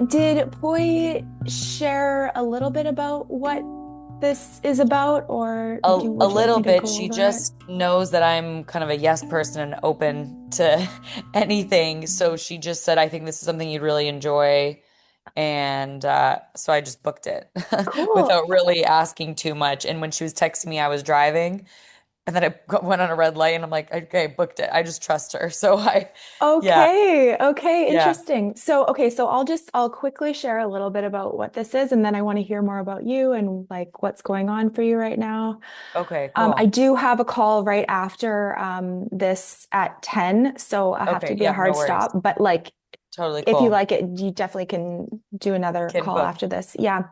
Did Poi share a little bit about what this is about, or A would you like little me to bit. go She over it? just knows that I'm kind of a yes person and open to anything. So she just said, I think this is something you'd really enjoy. And so I just booked it Cool. without really asking too much. And when she was texting me, I was driving and then went on a red light and I'm like, okay, booked it. I just trust her. So yeah, Okay. Okay. yeah. Interesting. So I'll quickly share a little bit about what this is, and then I want to hear more about you and like what's going on for you right now. Okay, I cool. do have a call right after this at 10, so I have to Okay, be a yeah, no hard worries. stop. But like, Totally if you cool. like it, you definitely can do another Can call book. after this. Yeah.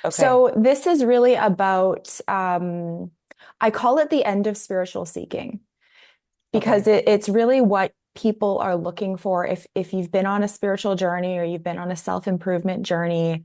Okay. So this is really about, I call it the end of spiritual seeking because Okay. it's really what people are looking for. If you've been on a spiritual journey or you've been on a self-improvement journey,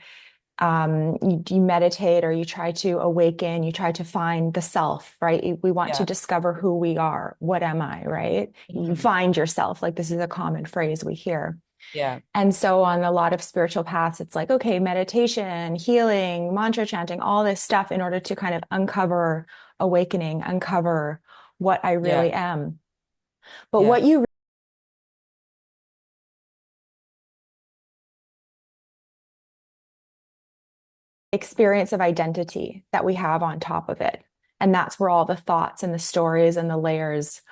you meditate or you try to awaken, you try to find the self, right? We want to Yeah. discover who we are. What am I, right? You Mhm. find yourself, like this is a common phrase we hear. Yeah. And so on a lot of spiritual paths, it's like, okay, meditation, healing, mantra chanting, all this stuff in order to kind of uncover awakening, uncover what I Yeah. really am. But Yeah. what you experience of identity that we have on top of it. And that's where all the thoughts and the stories and the layers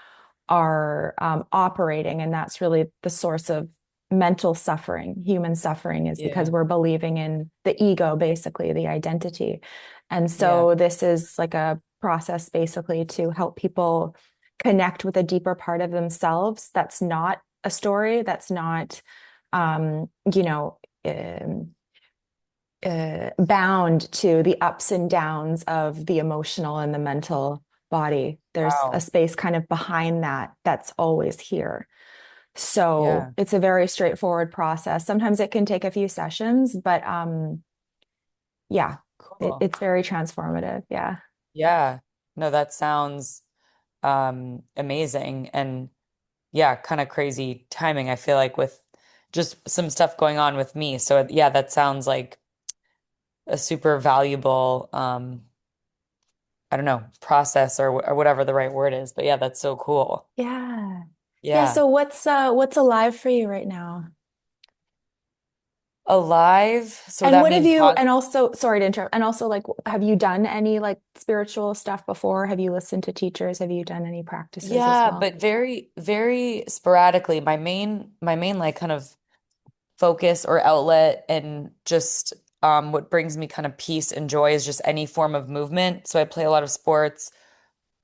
are operating. And that's really the source of mental suffering, human suffering, is because Yeah. we're believing in the ego, basically, the identity. And Yeah. so this is like a process basically to help people connect with a deeper part of themselves that's not a story, that's not, um, you know, um, bound to the ups and downs of the emotional and the mental body. There's a Wow. space kind of behind that that's always here. So Yeah. it's a very straightforward process. Sometimes it can take a few sessions, but yeah, Cool. it's very transformative. Yeah. Yeah. No, that sounds amazing and yeah, kind of crazy timing, I feel like with just some stuff going on with me. So yeah, that sounds like a super valuable I don't know, process or whatever the right word is. But yeah, that's so cool. Yeah. Yeah. Yeah. So what's alive for you right now? Alive. So And that what have means you, pos and also, sorry to interrupt, and also like, have you done any like spiritual stuff before? Have you listened to teachers? Have you done any practices as yeah, well? but very, very sporadically. My main like kind of focus or outlet and just what brings me kind of peace and joy is just any form of movement. So I play a lot of sports,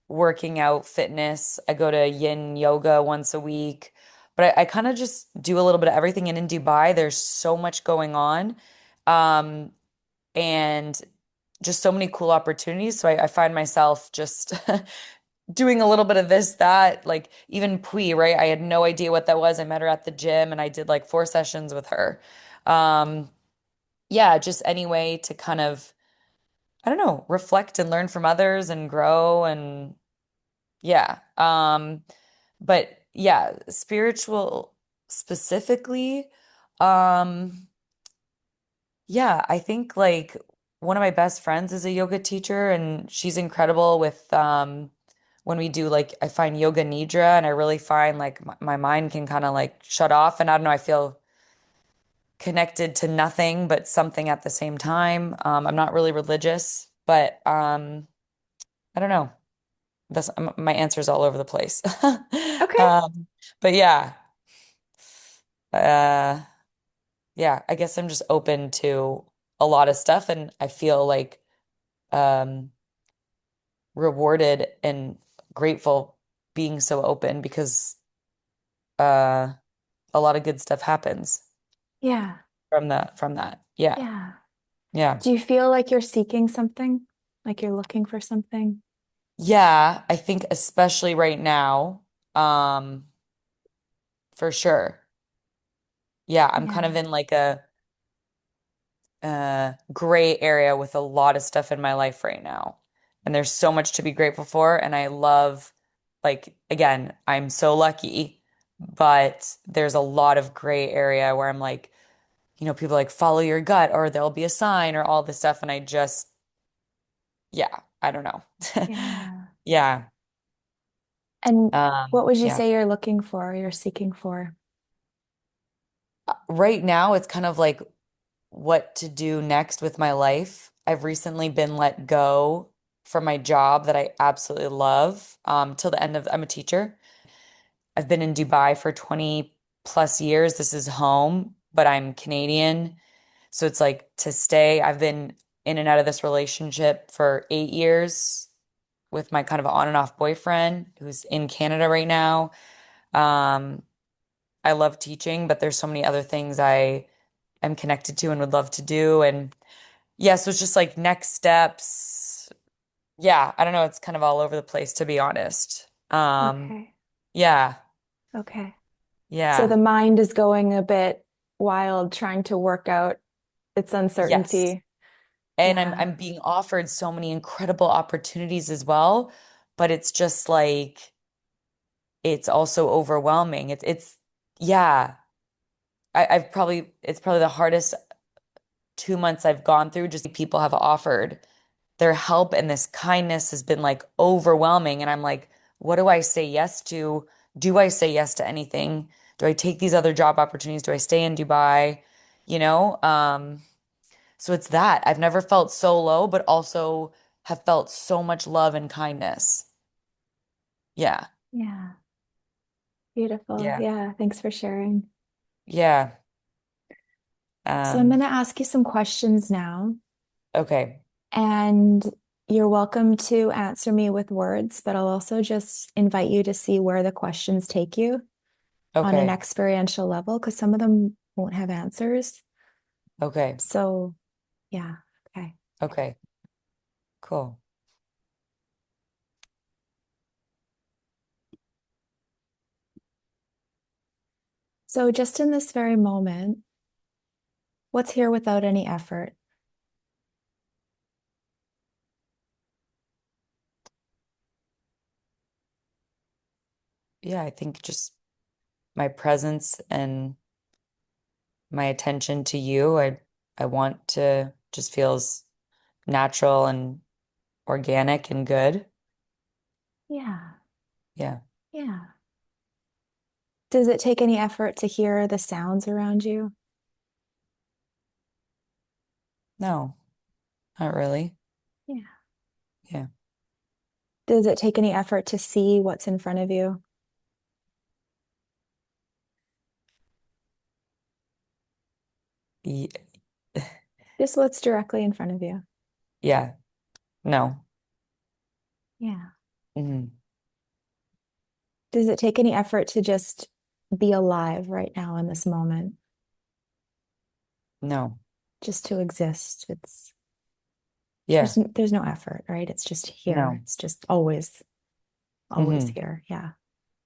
working out, fitness. I go to yin yoga once a week, but I kind of just do a little bit of everything. And in Dubai, there's so much going on, um, and just so many cool opportunities. So I find myself just doing a little bit of this, that, like even Pui, right? I had no idea what that was. I met her at the gym and I did like 4 sessions with her. Um, yeah, just any way to kind of, I don't know, reflect and learn from others and grow and yeah. But yeah, spiritual specifically, um, yeah, I think like one of my best friends is a yoga teacher and she's incredible with when we do like I find yoga nidra and I really find like my mind can kind of like shut off and I don't know, I feel connected to nothing but something at the same time. I'm not really religious, but I don't know. That's my answer's all over the place. Okay. Um, but yeah, uh, yeah, I guess I'm just open to a lot of stuff, and I feel like um, rewarded and grateful being so open because uh, a lot of good stuff happens Yeah. from that. Yeah, Yeah. yeah, Do you feel like you're seeking something? Like you're looking for something? yeah. I think especially right now, um, for sure. Yeah, I'm kind of Yeah. in like a gray area with a lot of stuff in my life right now. And there's so much to be grateful for. And I love, like, again, I'm so lucky, but there's a lot of gray area where I'm like, people like follow your gut or there'll be a sign or all this stuff. And I just, yeah, I don't know. Yeah. Yeah. And what would you Yeah. say you're looking for, you're seeking for? Right now, it's kind of like what to do next with my life. I've recently been let go from my job that I absolutely love, till the end of, I'm a teacher. I've been in Dubai for 20 plus years. This is home, but I'm Canadian. So it's like to stay. I've been in and out of this relationship for 8 years with my kind of on and off boyfriend who's in Canada right now. Um, I love teaching, but there's so many other things I am connected to and would love to do. And yeah, so it's just like next steps. Yeah, I don't know. It's kind of all over the place, to be honest. Okay. Yeah, Okay. So yeah, the mind is going a bit wild trying to work out its yes. uncertainty. And I'm Yeah. I'm being offered so many incredible opportunities as well, but it's just like it's also overwhelming. It's yeah. I've probably it's probably the hardest 2 months I've gone through. Just people have offered their help and this kindness has been like overwhelming. And I'm like, what do I say yes to? Do I say yes to anything? Do I take these other job opportunities? Do I stay in Dubai? You know? So it's that. I've never felt so low, but also have felt so much love and kindness. Yeah. Yeah. Beautiful. Yeah. Yeah. Thanks for sharing. Yeah. So I'm Um, going to ask you some questions now, okay. and you're welcome to answer me with words, but I'll also just invite you to see where the questions take you on an Okay. experiential level, because some of them won't have answers. Okay. So, yeah. Okay. Okay. Cool. So, just in this very moment, what's here without any effort? Yeah, I think just my presence and my attention to you. I want to just feels natural and organic and good. Yeah. Yeah. Yeah. Does it take any effort to hear the sounds around you? No, not really. Yeah. Yeah. Does it take any effort to see what's in front of you? Ye- Just what's directly in front of you. Yeah. No. Yeah. Mhm. Does it take any effort to just be alive right now in this moment? No. Just to exist. Yeah. There's no effort, right? It's just here. No. It's just always Hmm. here. Yeah.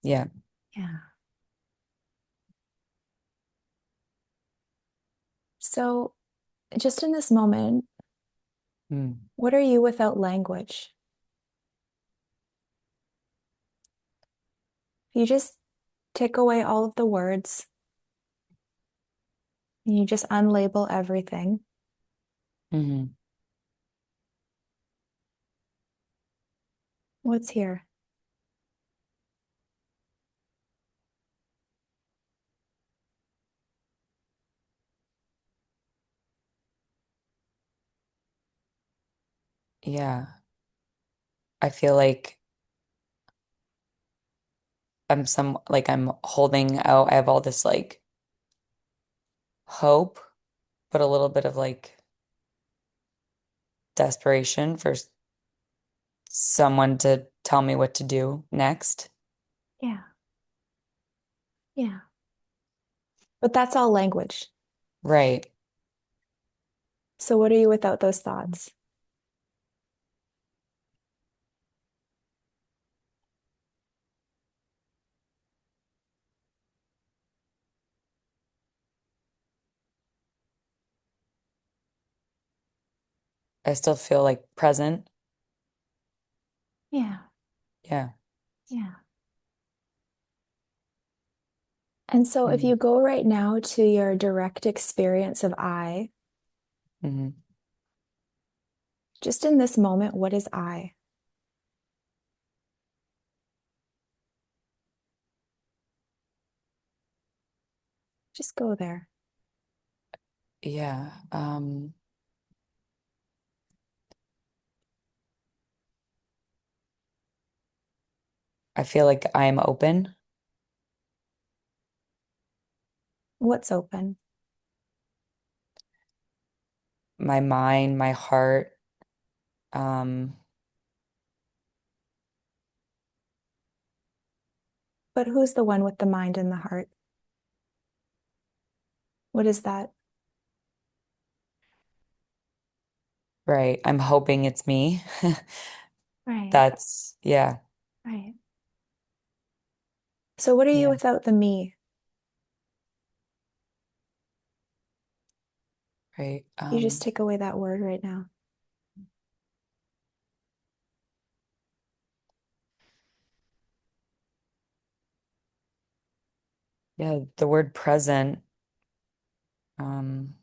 Yeah. Yeah. So just in this moment, Mm. what are you without language? You just take away all of the words and you just unlabel everything. Hmm. What's here? Yeah. I feel like I'm holding out. I have all this like hope, but a little bit of like desperation for someone to tell me what to do next. Yeah. Yeah. But that's all language. Right. So what are you without those thoughts? I still feel like present. Yeah. Yeah. Yeah. And so if Mm-hmm. you go right now to your direct experience of I, Mm-hmm. just in this moment, what is I? Just go there. Yeah. I feel like I'm open. What's open? My mind, my heart. Um, But who's the one with the mind and the heart? What is that? right. I'm hoping it's me. Right, That's, yeah, right. So what are you yeah, without the me? right. You just take away that word right now. Yeah, the word present, um,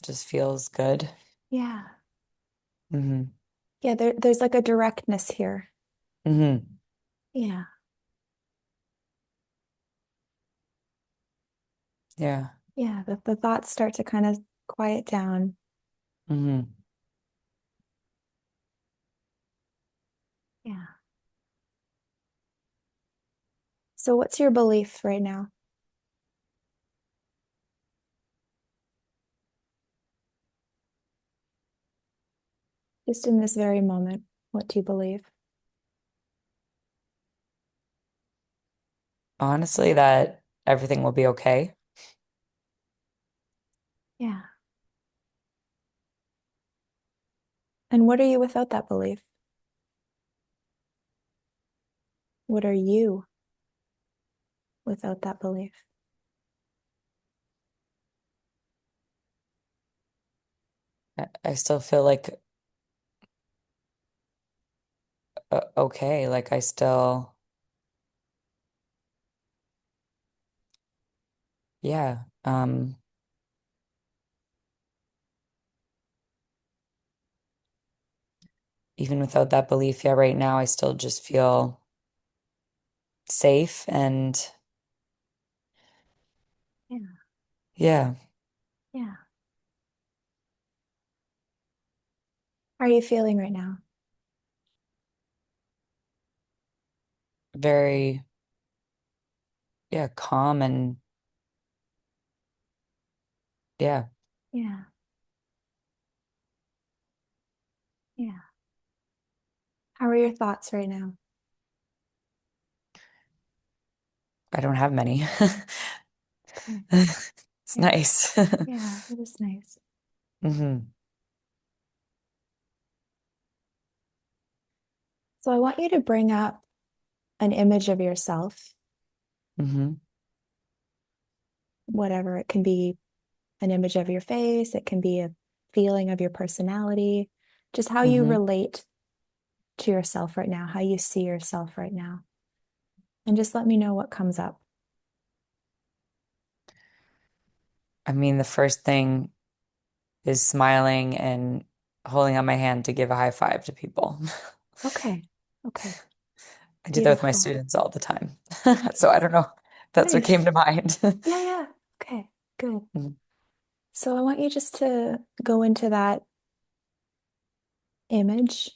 just feels good. Yeah. Hmm. Yeah, there's like a directness here. Hmm. Yeah. Yeah. Yeah. The thoughts start to kind of quiet down. Hmm. Yeah. So what's your belief right now? Just in this very moment, what do you believe? Honestly, that everything will be okay. Yeah. And what are you without that belief? What are you without that belief? I still feel like okay. Like I still, yeah. Even without that belief, yeah, right now I still just feel safe and Yeah. yeah, Yeah. How are you feeling right now? very, yeah, calm and yeah, Yeah. Yeah. How are your thoughts right now? I don't have many. Okay. It's Yeah. nice. Yeah, it is nice. Hmm. So I want you to bring up an image of yourself, Hmm. whatever. It can be an image of your face, it can be a feeling of your personality, just how you Hmm. relate to yourself right now, how you see yourself right now. And just let me know what comes up. I mean, the first thing is smiling and holding out my hand to give a high five to people. Okay. Okay. I do that with my Beautiful. students all the time. So I Nice. don't know. That's what came Nice. to mind. Yeah, yeah. Okay, good. So I want you just to go into that image,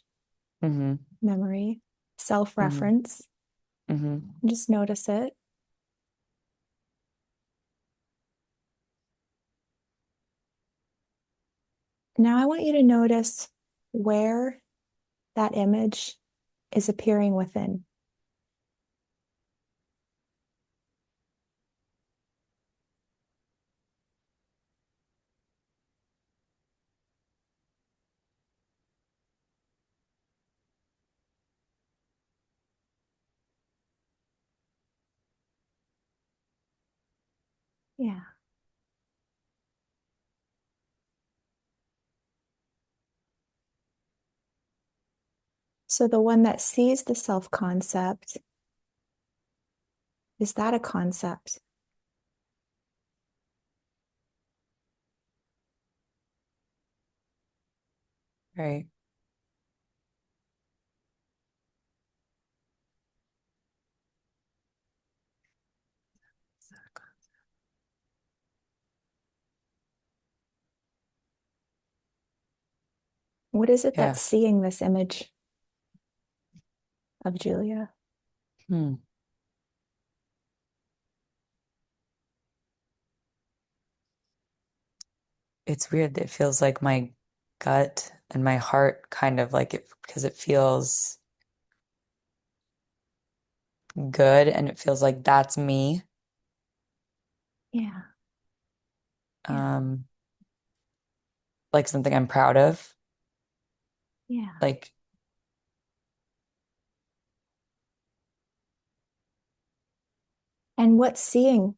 Hmm. memory, Hmm. self-reference, Hmm. and just notice it. Now I want you to notice where that image is appearing within. Yeah. So the one that sees the self concept, is that a concept? Right. What is it that's Yeah. seeing this image of Julia? Hmm. It's weird. It feels like my gut and my heart kind of like it because it feels good and it feels like that's me. Yeah, yeah, Um, like something I'm proud of. yeah. Like, And what's seeing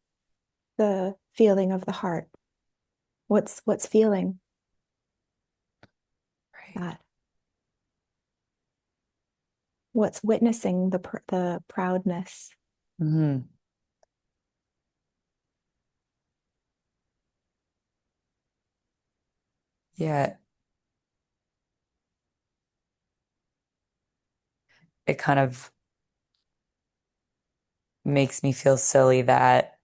the feeling of the heart? What's feeling right. that? What's witnessing the proudness? Hmm. Yeah, it kind of makes me feel silly that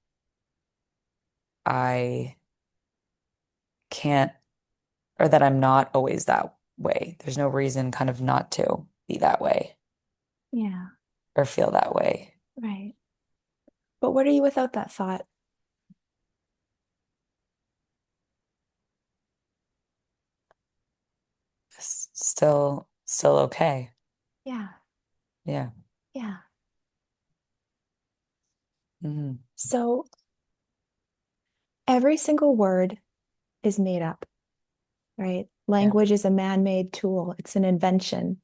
I can't or that I'm not always that way. There's no reason kind of not to be that way Yeah, or feel that way. right. But what are you without that thought? Still okay. Yeah, Yeah. yeah. Hmm. So every single word is made up, right? Yeah. Language is a man-made tool. It's an invention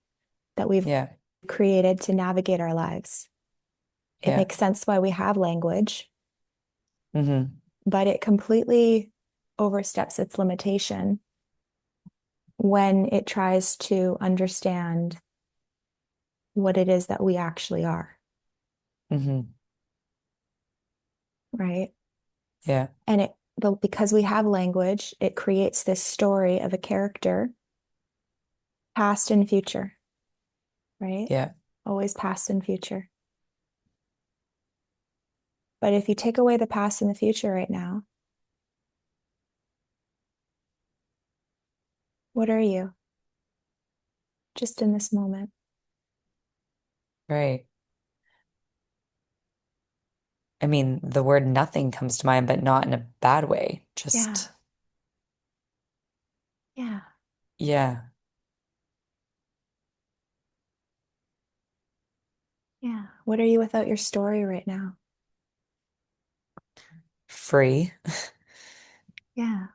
that we've Yeah. created to navigate our lives. It Yeah. makes sense why we have language, Hmm. but it completely oversteps its limitation when it tries to understand what it is that we actually are, Hmm. right? Yeah. And because we have language, it creates this story of a character, past and future, right? Yeah. Always past and future. But if you take away the past and the future right now, what are you? Just in this moment. Right. I mean, the word nothing comes to mind, but not in a bad way. Yeah. Just, Yeah. yeah, Yeah. What are you without your story right now? free. Yeah.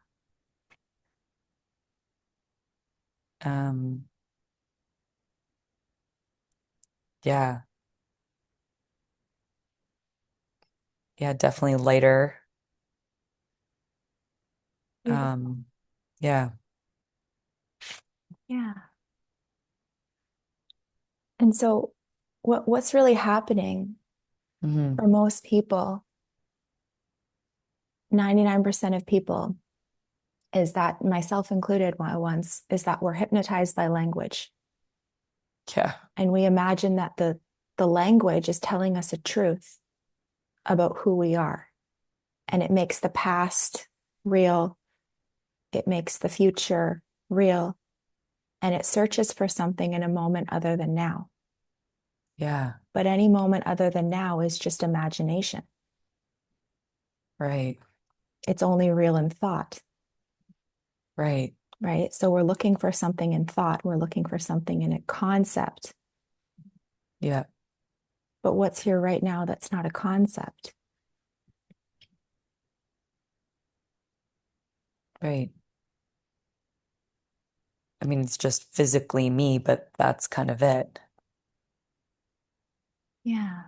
Um, yeah. Yeah, definitely lighter. Beautiful. Yeah. Yeah. And so what's really happening Hmm. for most people, 99% of people, is that myself included once, is that we're hypnotized by language. Yeah. And we imagine that the language is telling us a truth about who we are. And it makes the past real, it makes the future real, and it searches for something in a moment other than now. Yeah. But any moment other than now is just imagination. Right. It's only real in thought, Right. right? So we're looking for something in thought, we're looking for something in a concept. Yeah. But what's here right now that's not a concept? Right. I mean, it's just physically me, but that's kind of it. Yeah.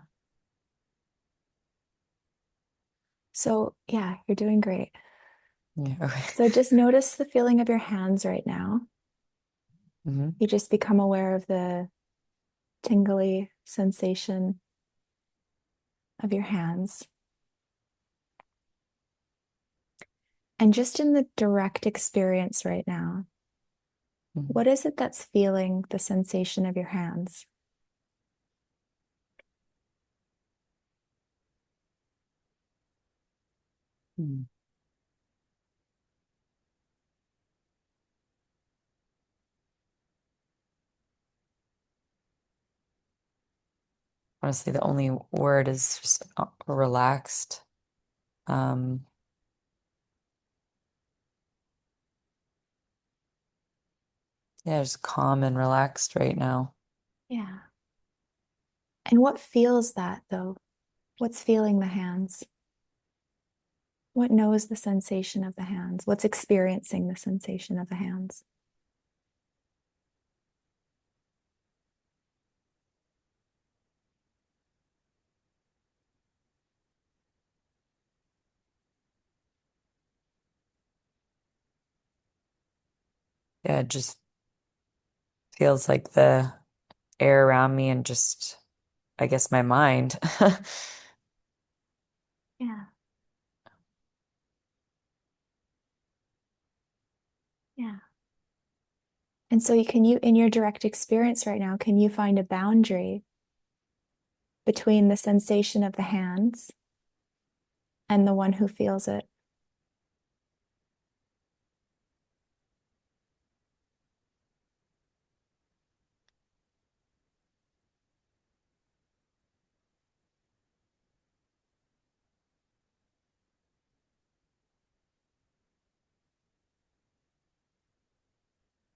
So, yeah, you're doing great. Yeah. Okay. So just notice the feeling of your hands right now. Hmm. You just become aware of the tingly sensation of your hands. And just in the direct experience right now, Mhm. What is it that's feeling the sensation of your hands? Mhm. Honestly, the only word is just relaxed. Um, yeah, just calm and relaxed right now. Yeah. And what feels that though? What's feeling the hands? What knows the sensation of the hands? What's experiencing the sensation of the hands? Yeah, it just feels like the air around me and just, I guess, my mind. Yeah. Yeah. And so in your direct experience right now, can you find a boundary between the sensation of the hands and the one who feels it?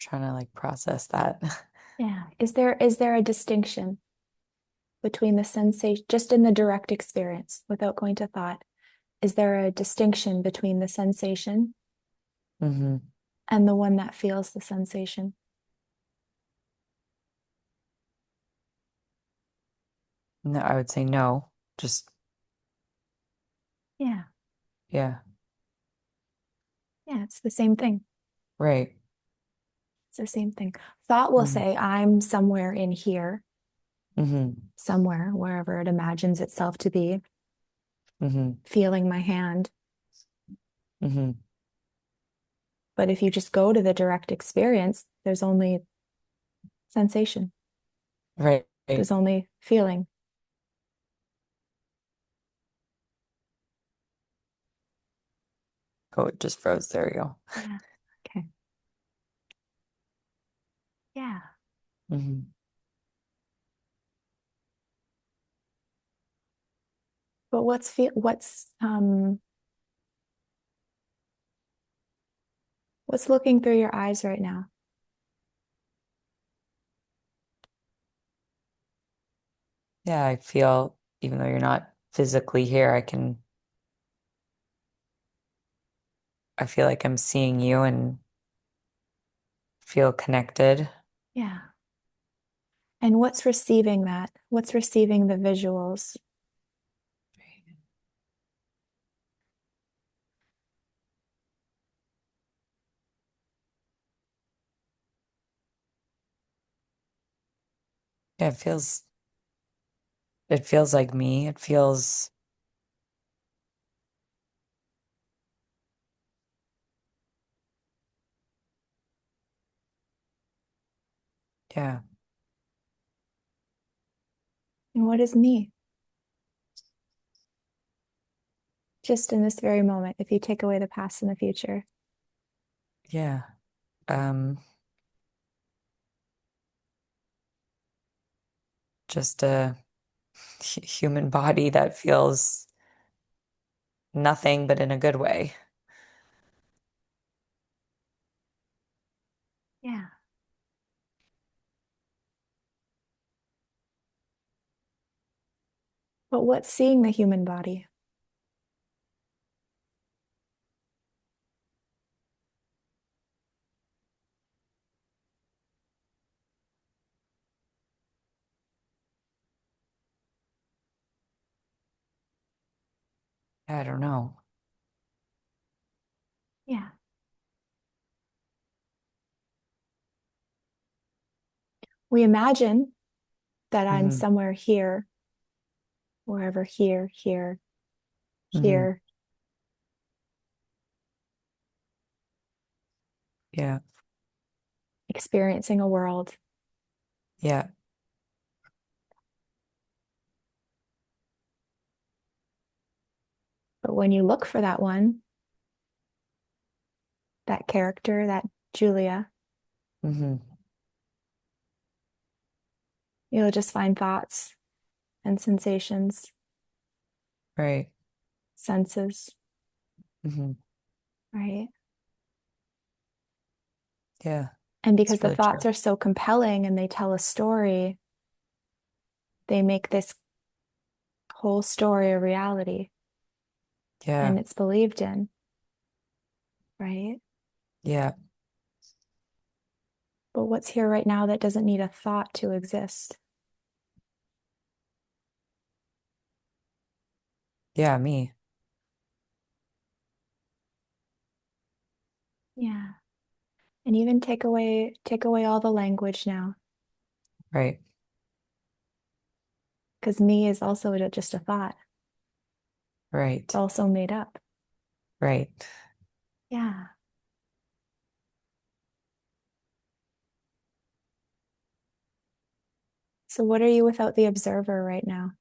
Trying to like process that. Yeah. Is there a distinction between the sensation, just in the direct experience, without going to thought? Is there a distinction between the sensation hmm and the one that feels the sensation? No, I would say no. Just, Yeah. yeah, Yeah, it's the same thing. right. It's the same thing. Thought will Mm-hmm. say, I'm somewhere in here, Mm-hmm. somewhere, wherever it imagines itself to be, Mm-hmm. feeling my hand. Mm-hmm. But if you just go to the direct experience, there's only sensation, Right. there's only feeling. Oh, it just froze. There we go. Yeah. Okay. Yeah. Mm-hmm. But what's looking through your eyes right now? Yeah, I feel, even though you're not physically here, I feel like I'm seeing you and feel connected. Yeah. And what's receiving that? What's receiving the visuals? Yeah, it feels like me. It feels, yeah, And what is me? Just in this very moment, if you take away the past and the future. yeah. Um, just a human body that feels nothing, but in a good way. Yeah. But what's seeing the human body? I don't know. Yeah. We imagine that I'm hmm somewhere here, wherever here, here, hmm here. Yeah. experiencing a world. Yeah. But when you look for that one, that character, that Julia, Hmm. you'll just find thoughts and sensations, Right. senses, Hmm. right? Yeah. And because It's the really thoughts true. are so compelling and they tell a story, they make this whole story a reality Yeah. and it's believed in, right? Yeah. But what's here right now that doesn't need a thought to exist? Yeah. Me. Yeah. And even take away all the language now, Right. because me is also just a thought. It's Right. also made up. Right. Yeah. So what are you without the observer right now?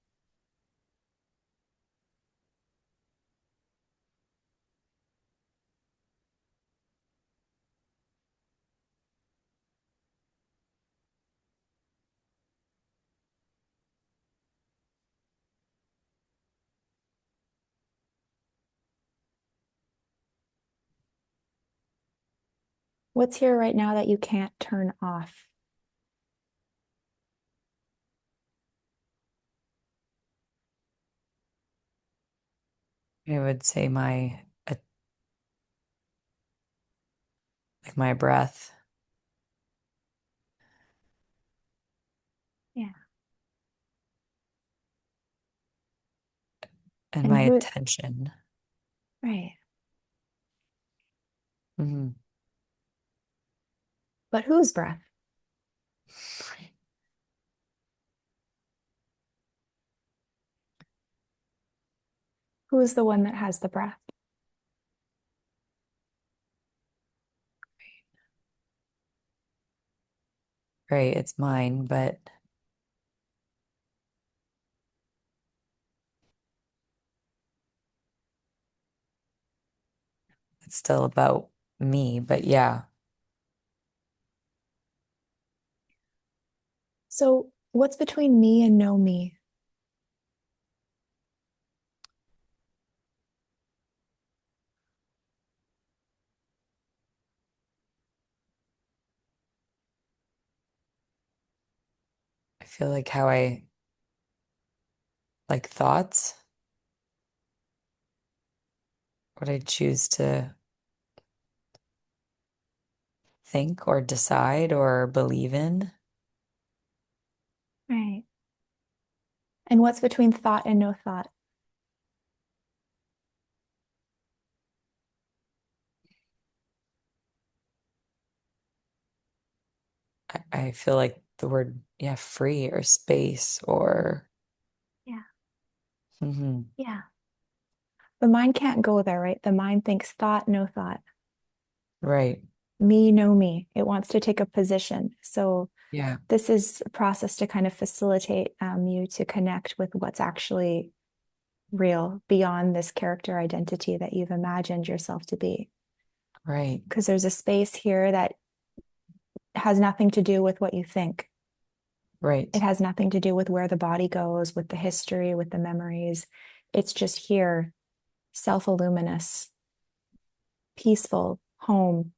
What's here right now that you can't turn off? I would say like my breath Yeah. and And my who, attention. right. Hmm. But whose breath? Who is the one that has the breath? Right. It's mine, but it's still about me. But yeah, So what's between me and no me? I feel like how I like thoughts, what I choose to think or decide or believe in. Right. And what's between thought and no thought? I feel like the word, yeah, free or space or, Yeah. hmm. Yeah. The mind can't go there, right? The mind thinks thought, no thought. Right. Me, no me. It wants to take a position. So Yeah. this is a process to kind of facilitate you to connect with what's actually real beyond this character identity that you've imagined yourself to be. Right. Because there's a space here that has nothing to do with what you think. It Right. has nothing to do with where the body goes, with the history, with the memories. It's just here, self-illuminous, peaceful, home,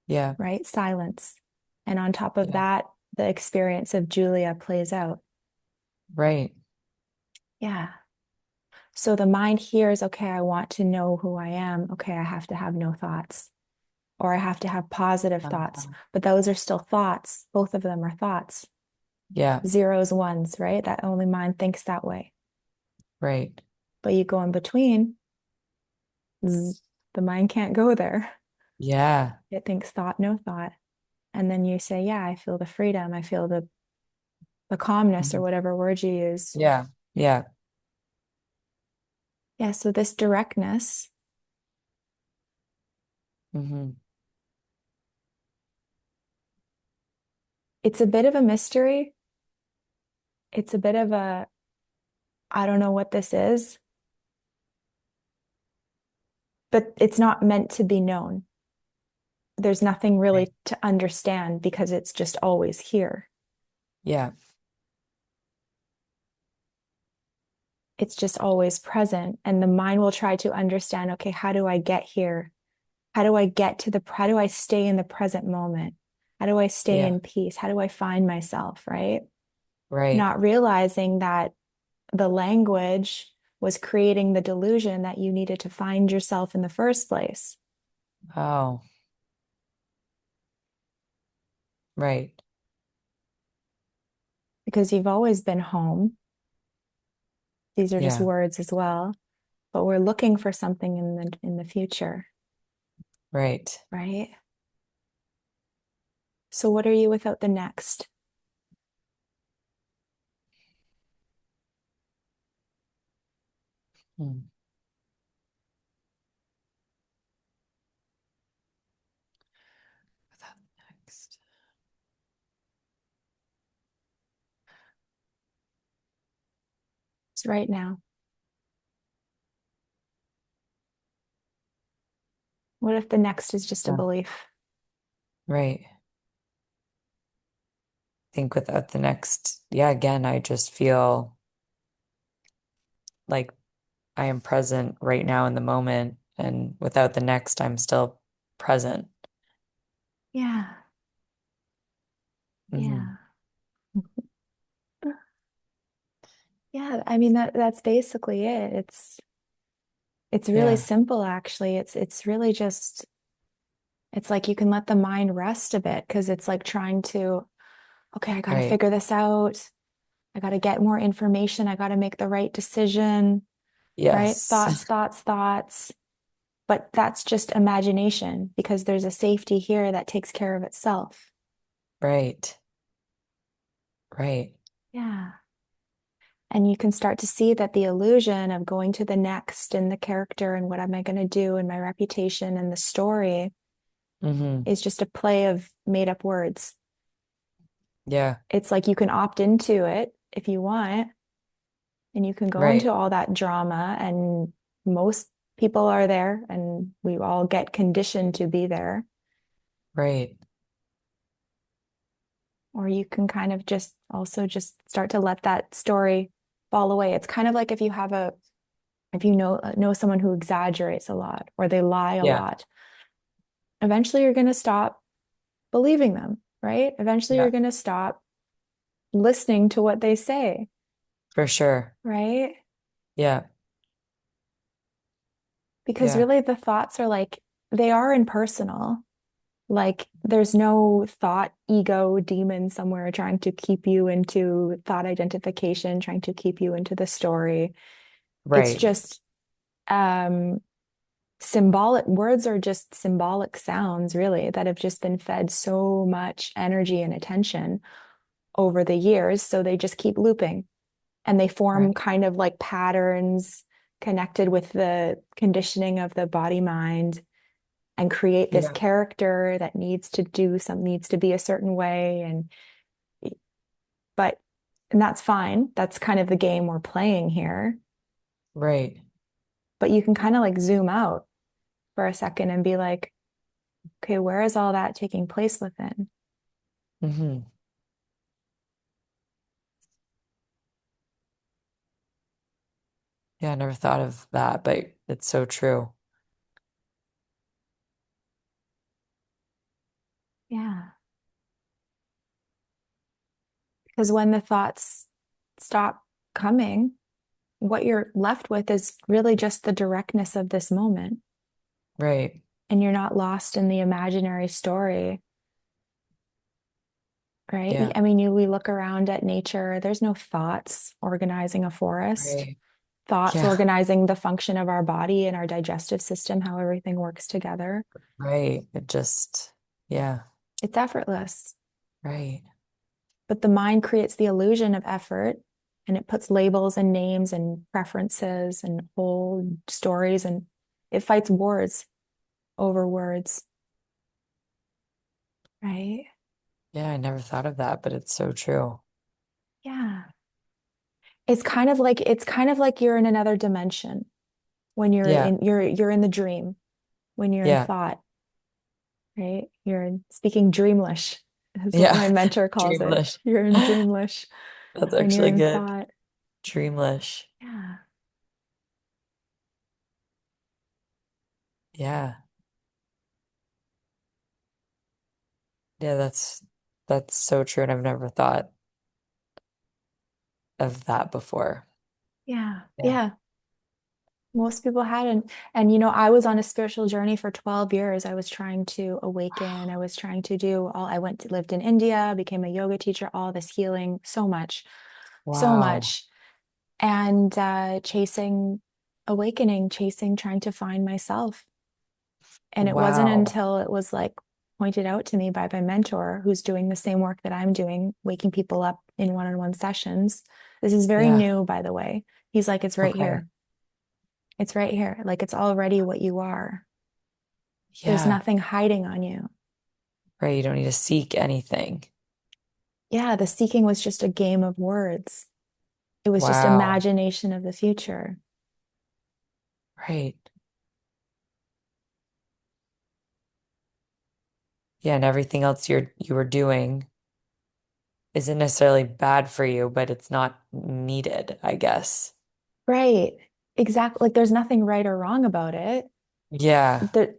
Yeah. right? Silence. And on top of Yeah. that, the experience of Julia plays out. Right. Yeah. So the mind hears, okay, I want to know who I am. Okay, I have to have no thoughts, or I have to have positive thoughts. But those are still thoughts. Both of them are thoughts. Yeah. Zeros, ones, right? That only mind thinks that way. Right. But you go in between, the mind can't go there. Yeah. It thinks thought, no thought. And then you say, yeah, I feel the freedom. I feel the calmness or Mhm. whatever word you use. Yeah. Yeah. Yeah. So this directness, Hmm. It's a bit of a mystery. It's a bit of a, I don't know what this is, but it's not meant to be known. There's nothing Right. really to understand because it's just always here. Yeah. It's just always present. And the mind will try to understand, okay, how do I get here? How do I stay in the present moment? How do I stay Yeah. in peace? How do I find myself, right? Right. Not realizing that the language was creating the delusion that you needed to find yourself in the first place Oh, right. because you've always been home. These are just Yeah. words as well, but we're looking for something in the future, Right. right? So what are you without the next? Hmm. Without next. It's right now. What if the next is just a Yeah. belief? Right. Think without the next, yeah, again, I just feel like I am present right now in the moment, and without the next, I'm still present. Yeah, Hmm. yeah. Yeah, I mean that's basically it. It's really Yeah. simple actually. It's really just it's like you can let the mind rest a bit because it's like trying to, okay, I got to Right. figure this out. I got to get more information. I got to make the right decision, right? Yes. Thoughts, thoughts, thoughts. But that's just imagination because there's a safety here that takes care of itself. Right. Right. Yeah. And you can start to see that the illusion of going to the next and the character and what am I going to do and my reputation and the story Hmm. is just a play of made up words. Yeah. It's like you can opt into it if you want, and you can go into Right. all that drama, and most people are there, and we all get conditioned to be there. Right. Or you can kind of just also just start to let that story fall away. It's kind of like if you have a if you know someone who exaggerates a lot or they lie a Yeah. lot, eventually you're going to stop believing them, right? Eventually you're Yeah. going to stop listening to what they say, For sure. right? Yeah. Because Yeah. really the thoughts are like they are impersonal. Like there's no thought ego demon somewhere trying to keep you into thought identification, trying to keep you into the story. It's Right. just um symbolic words are just symbolic sounds really that have just been fed so much energy and attention over the years. So they just keep looping and they form Right. kind of like patterns connected with the conditioning of the body mind and create this Yeah. character that needs to be a certain way but and that's fine. That's kind of the game we're playing here. Right. But you can kind of like zoom out for a second and be like, okay, where is all that taking place within? Hmm. Yeah, I never thought of that, but it's so true. Yeah. Because when the thoughts stop coming, what you're left with is really just the directness of this moment. Right. And you're not lost in the imaginary story, right? Yeah. I mean, we look around at nature, there's no thoughts organizing a forest, Right. thoughts Yeah. organizing the function of our body and our digestive system, how everything works together. Right. It just, yeah. It's effortless. Right. But the mind creates the illusion of effort and it puts labels and names and preferences and whole stories and it fights wars over words, right? Yeah, I never thought of that, but it's so true. Yeah. It's kind of like you're in another dimension when Yeah. you're in the dream, when you're in Yeah. thought, right? Speaking dreamlish is what Yeah. my mentor calls it. Dreamlish. You're in dreamlish That's when you're actually in good. thought. Dreamlish. Yeah. Yeah. Yeah, that's so true. And I've never thought of that before. Yeah. Yeah. Yeah. Most people hadn't. And I was on a spiritual journey for 12 years. I was trying to awaken. I was trying to do all I went to lived in India, became a yoga teacher, all this healing, so much, so Wow. much. And chasing awakening, chasing, trying to find myself. And it wasn't Wow. until it was like pointed out to me by my mentor, who's doing the same work that I'm doing, waking people up in one-on-one sessions. This is very Yeah. new, by the way. He's like, it's right Okay. here. It's right here. Like it's already what you are. There's Yeah. nothing hiding on you. Right. You don't need to seek anything. Yeah, the seeking was just a game of words. It was just Wow. imagination of the future. Right. Yeah, and everything else you were doing isn't necessarily bad for you, but it's not needed, I guess. Right. Exactly. Like there's nothing right or wrong about it. Yeah. There,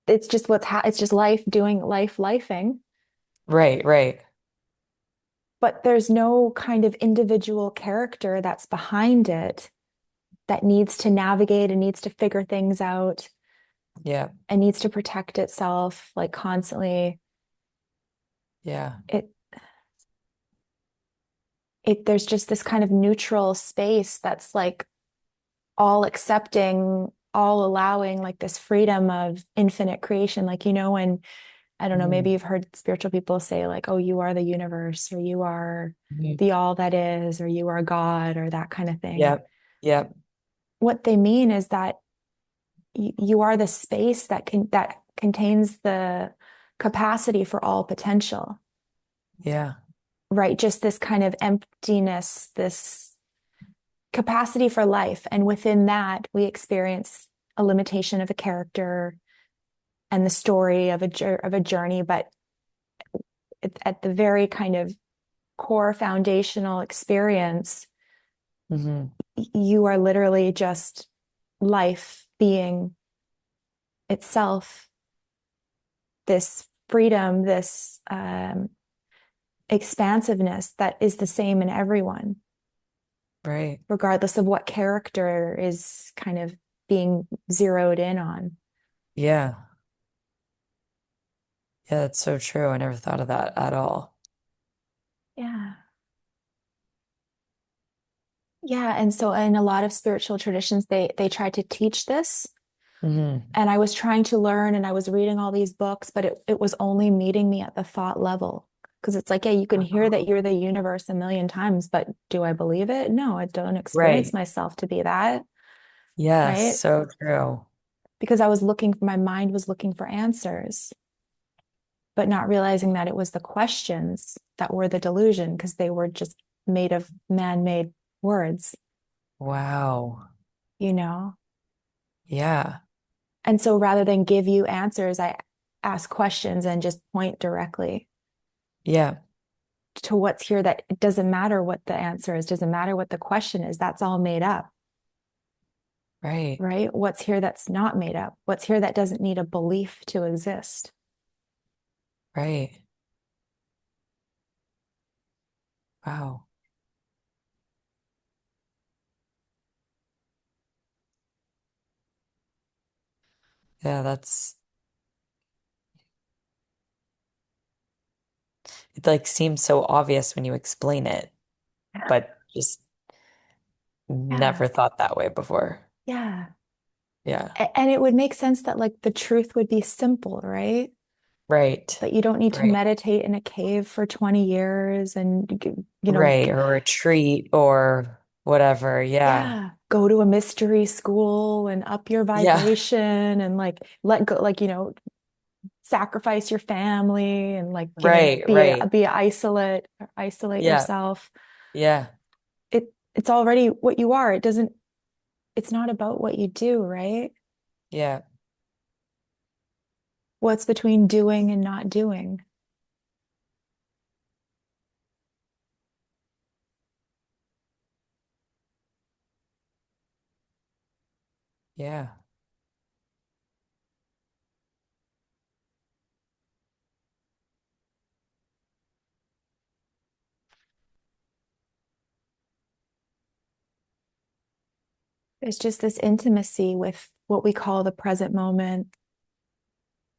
it's just it's just life doing life lifing, Right, right. but there's no kind of individual character that's behind it that needs to navigate and needs to figure things out Yeah. and needs to protect itself like constantly. Yeah. It there's just this kind of neutral space that's like all accepting, all allowing, like this freedom of infinite creation. Like, when I don't know, maybe Mhm. you've heard spiritual people say, like, oh, you are the universe, or you are Mhm. the all that is, or you are God, or that kind of thing. Yep. Yep. What they mean is that you are the space that contains the capacity for all potential, Yeah. right? Just this kind of emptiness, this capacity for life. And within that, we experience a limitation of a character and the story of a journey. But at the very kind of core foundational experience, Hmm. you are literally just life being itself, this freedom, this expansiveness that is the same in everyone, Right. regardless of what character is kind of being zeroed in on. Yeah. Yeah, that's so true. I never thought of that at all. Yeah. Yeah. And so in a lot of spiritual traditions, they try to teach this. Hmm. And I was trying to learn and I was reading all these books, but it was only meeting me at the thought level. Because it's like, yeah, you can hear that you're the universe a million times, but do I believe it? No, I don't experience Right. myself to be that, Yes, right? so true. Because my mind was looking for answers, but not realizing that it was the questions that were the delusion because they were just made of man-made words, Wow. you know? Yeah. And so rather than give you answers, I ask questions and just point directly Yeah. to what's here, that it doesn't matter what the answer is, doesn't matter what the question is, that's all made up, Right. right? What's here that's not made up? What's here that doesn't need a belief to exist? Right. Wow. Yeah, it like seems so obvious when you explain it, but just Yeah. never thought that way before. Yeah. Yeah. And it would make sense that like the truth would be simple, right? Right. That you don't need to Right. meditate in a cave for 20 years and, Right. Or retreat or whatever. Yeah. yeah, go to a mystery school and up your Yeah. vibration and like let go, like, sacrifice your family and like Right, right. be isolate Yeah, yourself. yeah, It's already what you are. It's not about what you do, right? yeah, What's between doing and not doing? yeah. There's just this intimacy with what we call the present moment.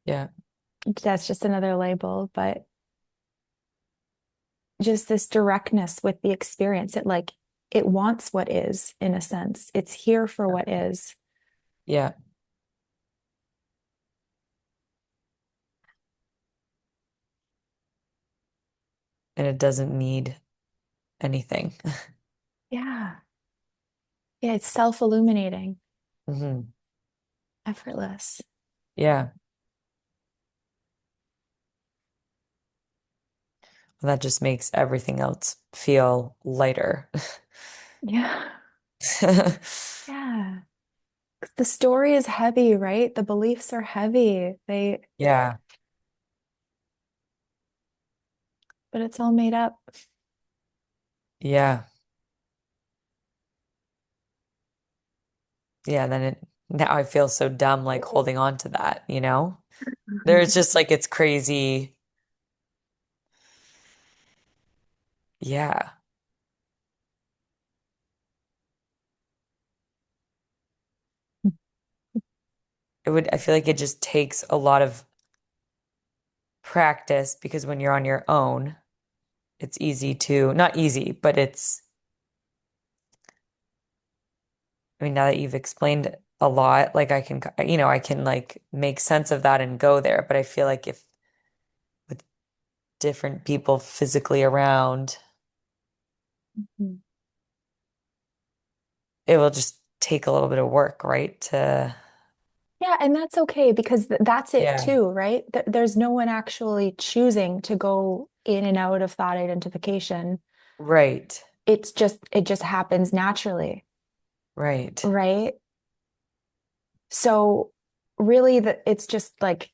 Yeah. That's just another label, but just this directness with the experience. It wants what is, in a sense. It's here for what is. Yeah. And it doesn't need anything. Yeah. Yeah, it's self-illuminating, Hmm. effortless. Yeah. That just makes everything else feel lighter. Yeah. Yeah. The story is heavy, right? The beliefs are heavy. Yeah. But it's all made up. Yeah. Yeah. Then now I feel so dumb like holding on to that, you know? There's just like it's crazy. Yeah. I feel like it just takes a lot of practice because when you're on your own, it's easy to, not easy, but I mean, now that you've explained a lot, like I can like make sense of that and go there. But I feel like if with different people physically around, Mhm. it will just take a little bit of work, right? Yeah, and that's okay because that's it Yeah. too, right? There's no one actually choosing to go in and out of thought identification. Right. It just happens naturally, Right. right? So really it's just like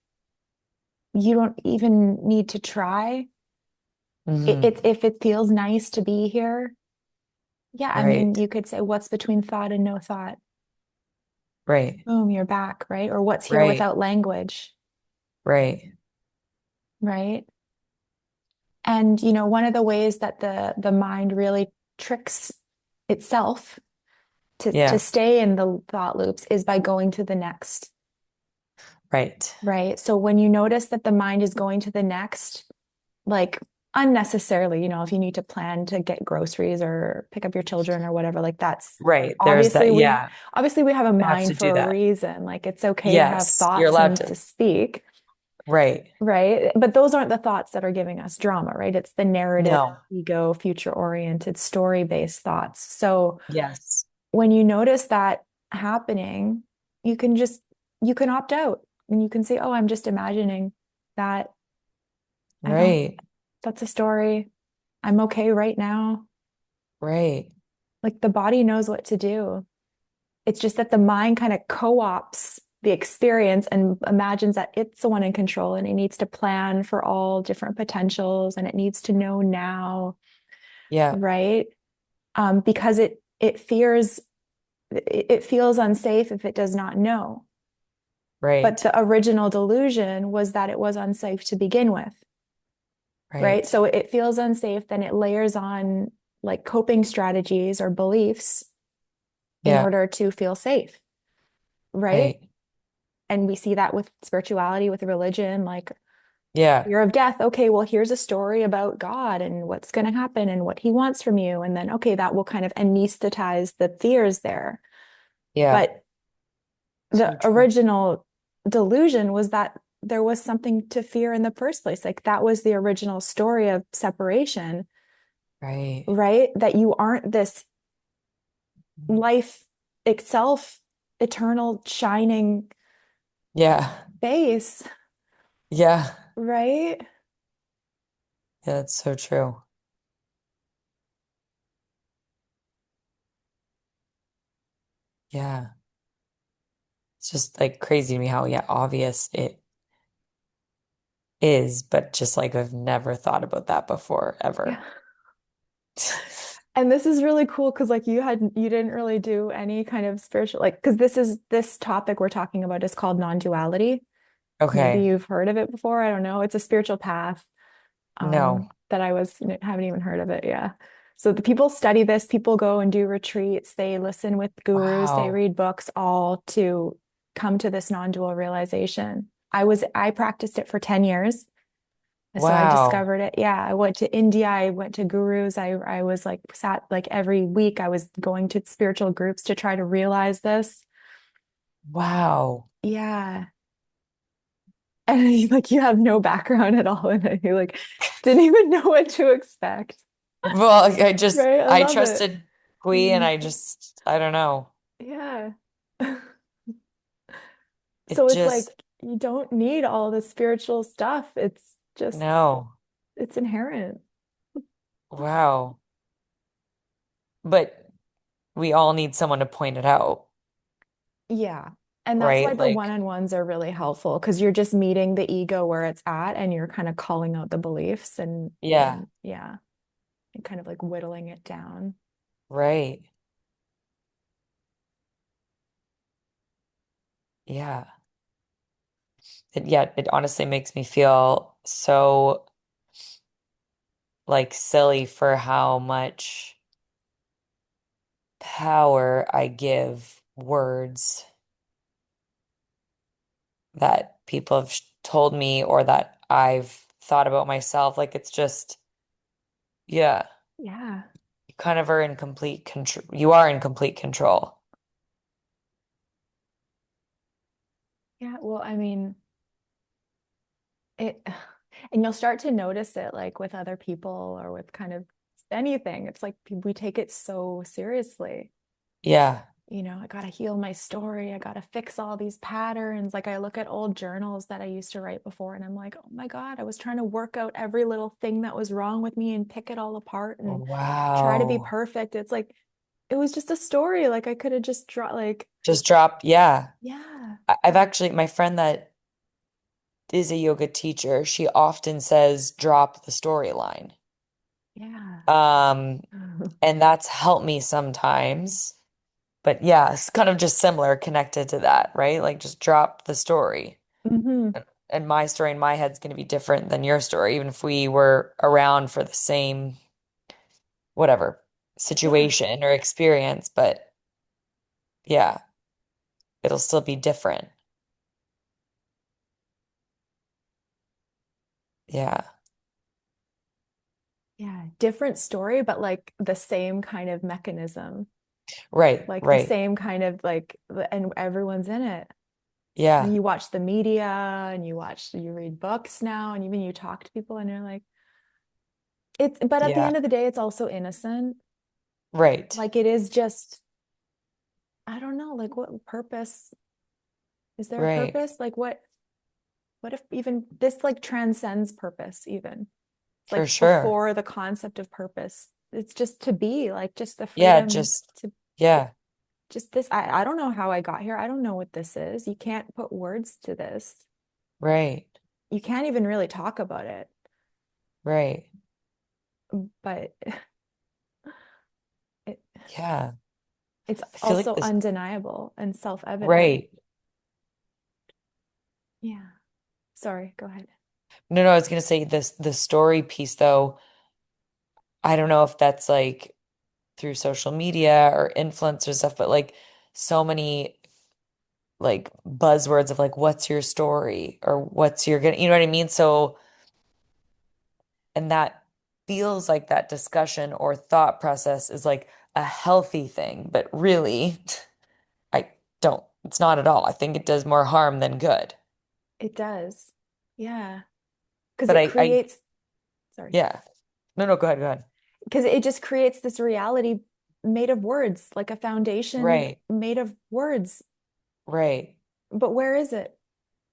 you don't even need to try. Hmm. It's if it feels nice to be here. Yeah, I mean, Right. you could say what's between thought and no thought. Right. Boom, you're back, right? Or what's here Right. without language, Right. right? And one of the ways that the mind really tricks itself to Yeah. stay in the thought loops is by going to the next, Right. right? So when you notice that the mind is going to the next, like unnecessarily, if you need to plan to get groceries or pick up your children or whatever, like that's Right. There's obviously that. we Yeah. obviously we have a I have mind to do for a that. reason. Like it's okay to have Yes. You're thoughts allowed and to to. speak. Right. Right. But those aren't the thoughts that are giving us drama, right? It's the narrative, No. ego, future-oriented, story-based thoughts. So Yes. when you notice that happening, you can just you can opt out and you can say, "Oh, I'm just imagining that. I don't, Right. that's a story. I'm okay right now." Right. Like the body knows what to do. It's just that the mind kind of co-ops the experience and imagines that it's the one in control and it needs to plan for all different potentials and it needs to know now, Yeah. right? Because it feels unsafe if it does not know. But Right. the original delusion was that it was unsafe to begin with, right? Right. So it feels unsafe, then it layers on like coping strategies or beliefs in Yeah. order to feel safe, right? Right. And we see that with spirituality, with religion, like Yeah. fear of death. Okay, well, here's a story about God and what's going to happen and what he wants from you. And then, okay, that will kind of anesthetize the fears there. Yeah. But the So true. original delusion was that there was something to fear in the first place. Like that was the original story of separation, Right. right? That you aren't this life itself, eternal, shining Yeah. base, Yeah. right? Yeah, that's so true. Yeah. It's just like crazy to me how, yeah, obvious it is, but just like I've never thought about that before, Yeah. ever. And this is really cool because like you didn't really do any kind of spiritual like because this topic we're talking about is called non-duality. Maybe Okay. you've heard of it before. I don't know. It's a spiritual path No. that I was haven't even heard of it. Yeah. So the people study this, people go and do retreats, they listen with gurus, they Wow. read books all to come to this non-dual realization. I practiced it for 10 years. So I Wow. discovered it. Yeah, I went to India, I went to gurus. I was like sat like every week I was going to spiritual groups to try to realize this. Wow. Yeah. And like you have no background at all in it. You like didn't even know what to expect. Well, Right? I I love it. trusted Kui and Mhm. I don't know. Yeah. It So it's like just, you don't need all the spiritual stuff. It's just no. it's inherent. Wow. But we all need someone to point it out, Yeah. And that's why right? the Like, one-on-ones are really helpful because you're just meeting the ego where it's at and you're kind of calling out the beliefs yeah, and yeah, and kind of like whittling it down. right. Yeah. It honestly makes me feel so like silly for how much power I give words that people have told me or that I've thought about myself. Like it's just, yeah, Yeah. you kind of are in complete control. You are in complete control. Yeah. Well, I mean, it and you'll start to notice it like with other people or with kind of anything. It's like we take it so seriously. Yeah. I got to heal my story. I got to fix all these patterns. Like I look at old journals that I used to write before and I'm like, oh my God, I was trying to work out every little thing that was wrong with me and pick it all apart and try to be Wow. perfect. It's like, it was just a story. Like I could have just drawn, like, Just dropped. Yeah. yeah, I've actually, my friend that is a yoga teacher, she often says, drop the storyline. yeah. Um, and that's helped me sometimes. But yeah, it's kind of just similar connected to that, right? Like just drop the story. Hmm. And my story in my head's going to be different than your story, even if we were around for the same, whatever, Yeah, situation or experience. But yeah, it'll still be different. Yeah. yeah. Different story, but like the same kind of mechanism, Right, like the right. same kind of like, and everyone's in it. Yeah, You watch the media and you read books now and even you talk to people and you're like but at the yeah. end of the day it's also innocent, Right, like it is just I don't know, like what purpose is there, a right. purpose, like what if even this like transcends purpose even, it's For like sure. before the concept of purpose, it's just to be like just the Yeah, freedom just, to yeah, just this. I don't know how I got here, I don't know what this is, you can't put words to this, right, you can't even really talk about it, right. but it, Yeah. it's I feel like also this, undeniable and self-evident. right. Yeah. Sorry, go ahead. No, I was gonna say this, the story piece though, I don't know if that's like through social media or influencer stuff, but like so many like buzzwords of like, what's your story or what's your, you know what I mean? So, and that feels like that discussion or thought process is like a healthy thing, but really, I don't, it's not at all. I think it does more harm than good. It does. Yeah. Because But it creates, sorry, yeah. No, no, go ahead, go ahead. because it just creates this reality made of words, like a foundation Right, made of words. right. But where is it?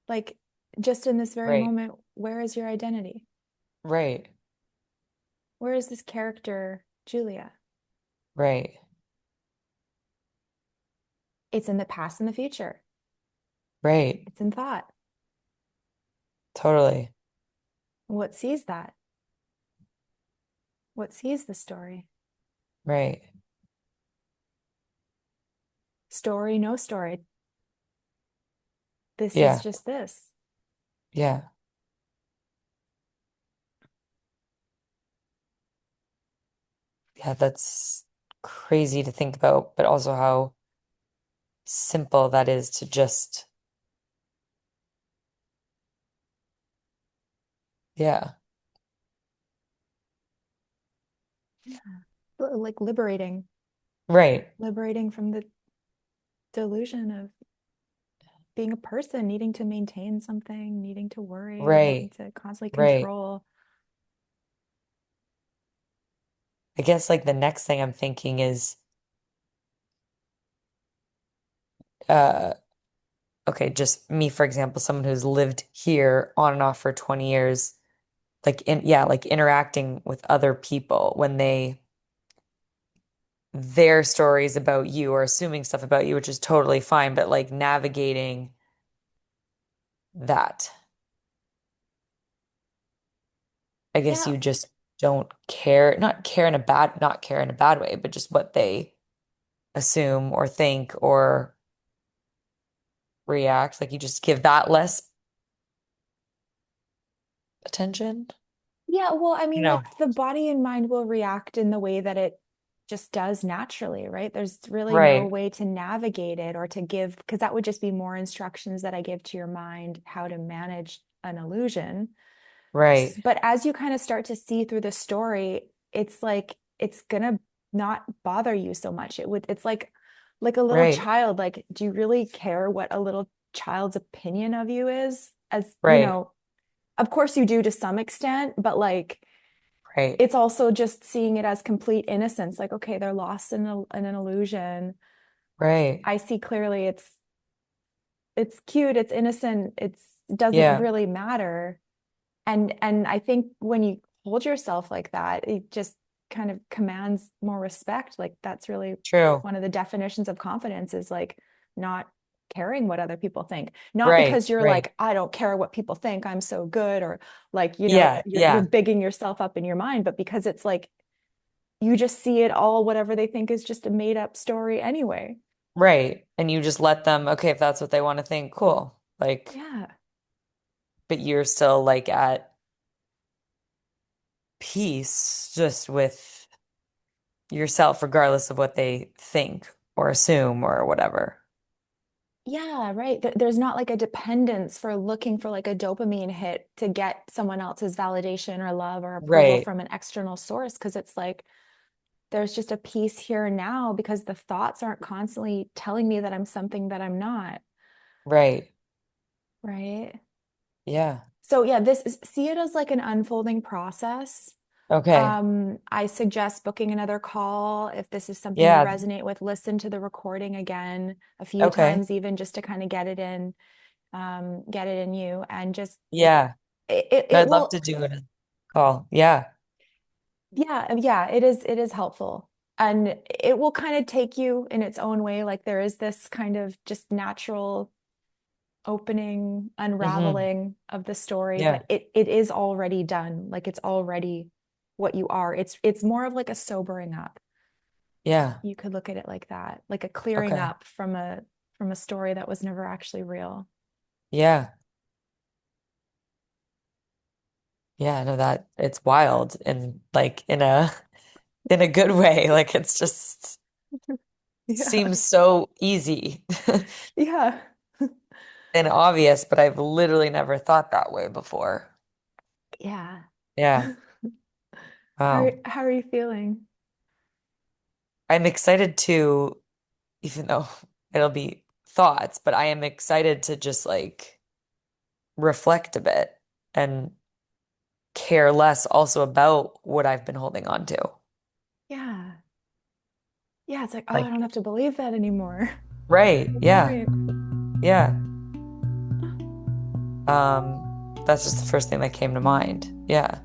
Like, just in this very Right. moment, where is your identity? Right. Where is this character, Julia? Right. It's in the past and the future. Right. It's in thought. Totally. What sees that? What sees the story? Right. Story, no story. This is Yeah. just this. Yeah. Yeah. That's crazy to think about, but also how simple that is to just, yeah. Yeah. Like liberating, Right. liberating from the delusion of being a person, needing to maintain something, needing to worry, needing Right. to constantly Right. control. I guess like the next thing I'm thinking is, uh, okay, just me, for example, someone who's lived here on and off for 20 years, like yeah, like interacting with other people when their stories about you or assuming stuff about you, which is totally fine, but like navigating that. I guess Yeah. you just don't care, not care in a bad way, but just what they assume or think or react. Like you just give that less attention. Yeah, well, I mean, No. like the body and mind will react in the way that it just does naturally, right? There's really no Right, way to navigate it or to give, because that would just be more instructions that I give to your mind how to manage an illusion. right, But as you kind of start to see through the story, it's like it's gonna not bother you so much. It's like a little right, child. Like, do you really care what a little child's opinion of you is? As you right, know, of course you do to some extent, but like right, it's also just seeing it as complete innocence. Like, okay, they're lost in an illusion. right. I see clearly it's cute, it's innocent, it doesn't Yeah, really matter. And I think when you hold yourself like that, it just kind of commands more respect. Like that's really true. one of the definitions of confidence is like not caring what other people think. Not Right, because you're right. like, I don't care what people think, I'm so good, or like, Yeah, you're yeah, bigging yourself up in your mind, but because it's like you just see it all, whatever they think is just a made up story anyway. right. And you just let them, okay, if that's what they want to think, cool. Like, Yeah. but you're still like at peace just with yourself, regardless of what they think or assume or whatever. Yeah, right. There's not like a dependence for looking for like a dopamine hit to get someone else's validation or love or approval Right, from an external source because it's like there's just a peace here and now because the thoughts aren't constantly telling me that I'm something that I'm not, right. right? Yeah. So yeah, see it as like an unfolding process. Okay. I suggest booking another call if this is something you Yeah. resonate with. Listen to the recording again a few Okay. times, even just to kind of get it in you, and just Yeah. No, it I'd love will. to do a call. Yeah. Yeah, yeah, it is helpful, and it will kind of take you in its own way. Like there is this kind of just natural opening, Hmm. unraveling of the story, Yeah. but it is already done. Like it's already what you are. It's more of like a sobering up. Yeah. You could look at it like that, like a clearing Okay. up from a story that was never actually real. Yeah. Yeah. No, that it's wild and like in a good way. Like it's just Yeah. seems so easy Yeah. and obvious, but I've literally never thought that way before. Yeah. Yeah. Wow. How are you feeling? I'm excited to, even though it'll be thoughts, but I am excited to just like reflect a bit and care less also about what I've been holding on to. Yeah. Yeah, it's like, oh, I don't Like, have to believe that anymore. right. Good Yeah. point. Yeah. That's just the first thing that came to mind. Yeah.